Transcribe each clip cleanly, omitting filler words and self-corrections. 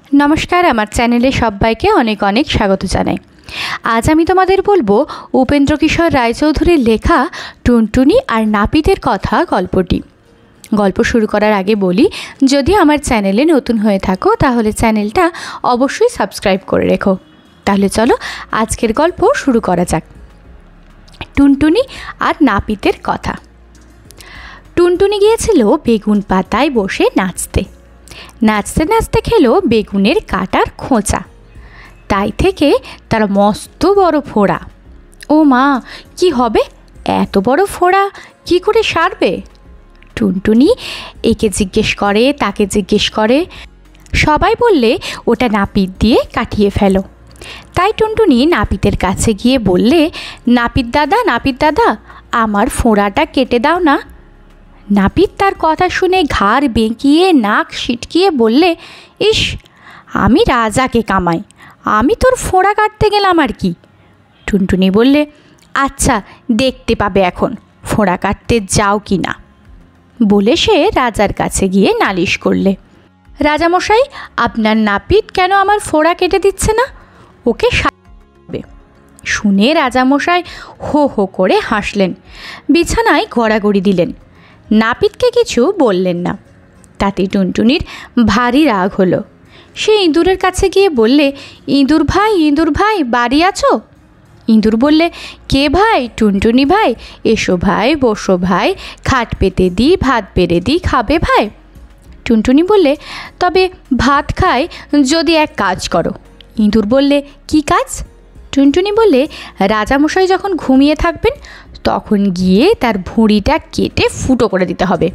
नमस्कार आमार चैनेले सबाइके अनेक अनेक स्वागत जानाई। आज आमी तोमादेर बोलबो उपेंद्र किशोर रायचौधुरीर लेखा टुनटुनी और नापितेर कथा गल्पटी। गल्प शुरू करार आगे बोली, यदि आमार चैनेले नतून हये थाको ताहले चैनेलटा अवश्यई सबस्क्राइब करे रेखो। ताहले चलो आजकेर गल्प शुरू करा जाक। टुनटुनी और नापितेर कथा। टुनटुनी गियेछिलो बेगुन पाताय बसे नाचते। नाचते नाचते खेलो बेगुनेर काटार खोचा। ताई थेके तार मस्त बड़ फोड़ा। ओ मा, कि हबे एत बड़ फोड़ा कि करे सारबे? टुनटुनी एके जिज्ञेस करे ताके जिज्ञेस करे। सबाई बोलले ओटा नापित दिए काटिए फेलो। ताई टुनटुनी नापितेर काछे गिये बोलले, नापित दादा आमार फोड़ाटा केटे दाओ ना। नापित तार कथा शुने घाड़ बेঁকিয়ে नाक सिटकिয়ে बोलले, इस आमी राजाके कामाई, आमी तोर फोड़ा काटते गेलाम आर कि। टुनटुनी बोलले, अच्छा देखते पाबे एखन फोड़ा काटते जाओ कि ना। बोले से राजार काछे गिये नालिश करले, राजा मशाई आपनार नापित केन आमार फोड़ा केटे दिच्छे ना, ओके शास्ति। शुने राजा मशाई हो हो करे हासलेन, बिछानाय गड़ागड़ि दिलेन। नापितके किछु बोललेन ना। ताते टुनटुनिर भारी राग हलो। से इँदुरेर काछे गिये बोलले, इँदुर भाई बाड़ी आछो? इँदुर बोलले, के भाई? टुनटुनी भाई, एसो भाई, बसो भाई, खाट पेते दी, भात बेड़े दी, खाबे भाई? टुनटुनी बोलले, तबे भात खाई यदि एक काज करो। इँदुर बोलले, कि काज? टुनटुनी बोलले, राजामशाई जखन घुमिয়ে থাকবেন তখন গিয়ে তার ভুঁড়িটা কেটে ফুটো করে দিতে হবে।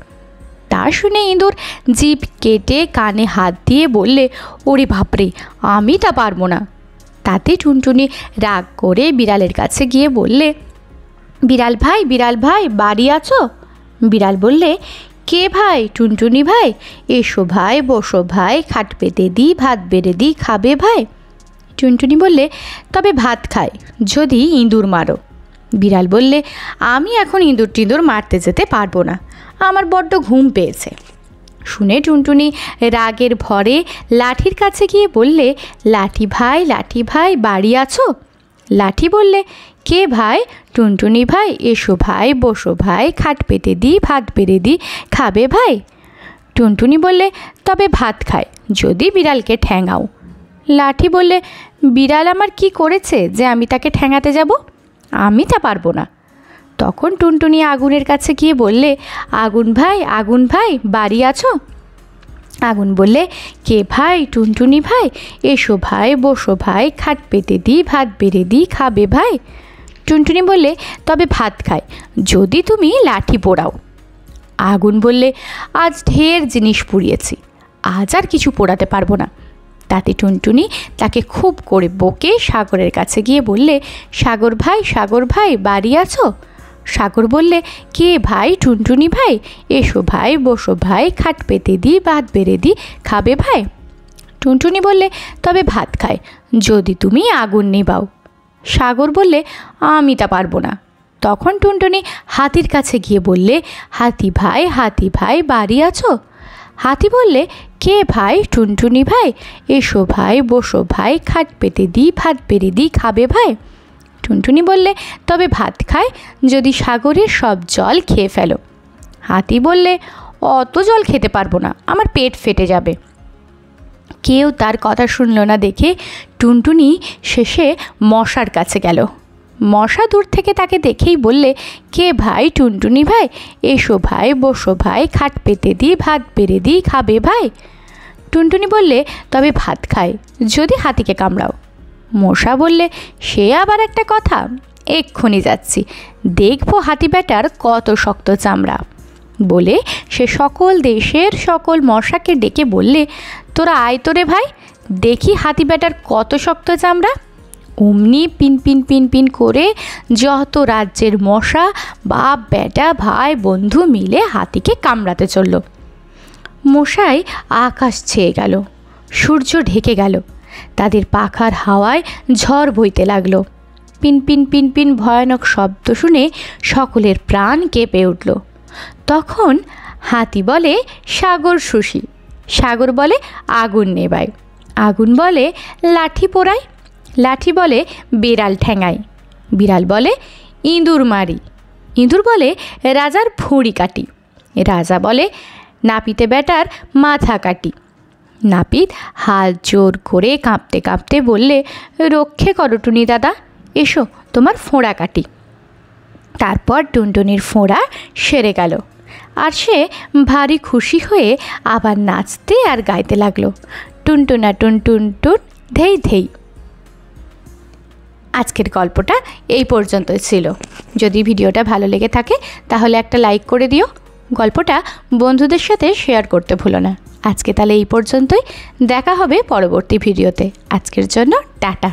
তা শুনে ইঁদুর জিভ কেটে কানে হাত দিয়ে বললে, ওরে বাপরে, আমি তা পারবো না। তাতে টুনটুনি রাগ করে বিড়ালের কাছে গিয়ে বললে, বিড়াল ভাই বাড়ি আছো? বিড়াল বললে, কে ভাই? টুনটুনি ভাই, এসো ভাই, বসো ভাই, খাট পেতে দি, ভাত বেড়ে দি, খাবে ভাই? টুনটুনি বললে, তবে ভাত খাই যদি ইঁদুর মারো। বিড়াল বললে, আমি এখন ইঁদুর টিঁদুর মারতে যেতে পারবো না, আমার বড্ড ঘুম পেয়েছে। শুনে টুনটুনি রাগের ভরে লাঠির কাছে গিয়ে বললে, লাঠি ভাই বাড়ি আছো? লাঠি বললে, কে ভাই? টুনটুনি ভাই, এসো ভাই, বসো ভাই, খাট পেতে দি, ভাত বেড়ে দি, খাবে ভাই? টুনটুনি বললে, তবে ভাত খাই যদি বিড়ালকে ঠ্যাঙাও। লাঠি বললে, বিড়াল আমার কি করেছে যে আমি তাকে ঠ্যাঙাতে যাব? আমি তা পারবো না। তখন টুনটুনি আগুনের কাছে গিয়ে বললে, আগুন ভাই বাড়ি আছো? আগুন বললে, কে ভাই? টুনটুনি ভাই, এসো ভাই, বসো ভাই, খাট পেতে দি, ভাত বেড়ে দি, খাবে ভাই? টুনটুনি বললে, তবে ভাত খাই যদি তুমি লাঠি পোড়াও। আগুন বললে, আজ ঢের জিনিস পুড়িয়েছি, আজ আর কিছু পোড়াতে পারবো না। তাতে টুনটুনি তাকে খুব করে বকে সাগরের কাছে গিয়ে বললে, সাগর ভাই বাড়ি আছো? সাগর বললে, কে ভাই? টুনটুনি ভাই, এসো ভাই, বসো ভাই, খাট পেতে দি, ভাত বেড়ে দি, খাবে ভাই? টুনটুনি বললে, তবে ভাত খাই যদি তুমি আগুন নিবাও। সাগর বললে, আমি তা পারবো না। তখন টুনটুনি হাতির কাছে গিয়ে বললে, হাতি ভাই বাড়ি আছো? হাতি বললে, কে ভাই? টুনটুনি ভাই, এসো ভাই, বসো ভাই, খাট পেতে দি, ভাত বেড়ে দি, খাবে ভাই? টুনটুনি বললে, তবে ভাত খায় যদি সাগরের সব জল খেয়ে ফেলো। হাতি বললে, অত জল খেতে পারবো না, আমার পেট ফেটে যাবে। কেউ তার কথা শুনল না দেখে টুনটুনি শেষে মশার কাছে গেল। মশা দূর থেকে তাকে দেখেই বললে, কে ভাই? টুনটুনি ভাই, এসো ভাই, বসো ভাই, খাট পেতে দি, ভাত বেড়ে দি, খাবে ভাই? টুনটুনি বললে, তবে ভাত খায় যদি হাতিকে কামড়াও। মশা বললে, সে আবার একটা কথা, এক্ষুনি যাচ্ছি, দেখবো হাতি ব্যাটার কত শক্ত চামড়া। বলে সে সকল দেশের সকল মশাকে ডেকে বললে, তোরা আয় তোরে ভাই, দেখি হাতি ব্যাটার কত শক্ত চামড়া। অমনি পিন করে যত রাজ্যের মশা বাপ বেটা ভাই বন্ধু মিলে হাতিকে কামড়াতে চলল। মশাই আকাশ ছেয়ে গেল, সূর্য ঢেকে গেল, তাদের পাখার হাওয়ায় ঝড় বইতে লাগলো। পিন ভয়ানক শব্দ শুনে সকলের প্রাণ কেঁপে উঠল। তখন হাতি বলে, সাগর সুশী, সাগর বলে, আগুন নেবাই। আগুন বলে লাঠি পোড়াই, লাঠি বলে বিড়াল ঠ্যাঙাই, বিড়াল বলে ইঁদুর মারি, ইঁদুর বলে রাজার ভুঁড়ি কাটি, রাজা বলে নাপিতে বেটার মাথা কাটি। নাপিত হাত জোর করে কাঁপতে কাঁপতে বললে, রক্ষে করো টুনি দাদা, এসো তোমার ফোঁড়া কাটি। তারপর টুনটুনির ফোঁড়া সেরে গেল, আর সে ভারী খুশি হয়ে আবার নাচতে আর গাইতে লাগলো, টুনটুনা টুন টুন টুন ধেই ধেই। আজকের গল্পটা এই পর্যন্তই ছিল। যদি ভিডিওটা ভালো লেগে থাকে তাহলে একটা লাইক করে দিও, গল্পটা বন্ধুদের সাথে শেয়ার করতে ভুলো না। আজকে তাহলে এই পর্যন্তই, দেখা হবে পরবর্তী ভিডিওতে। আজকের জন্য টাটা।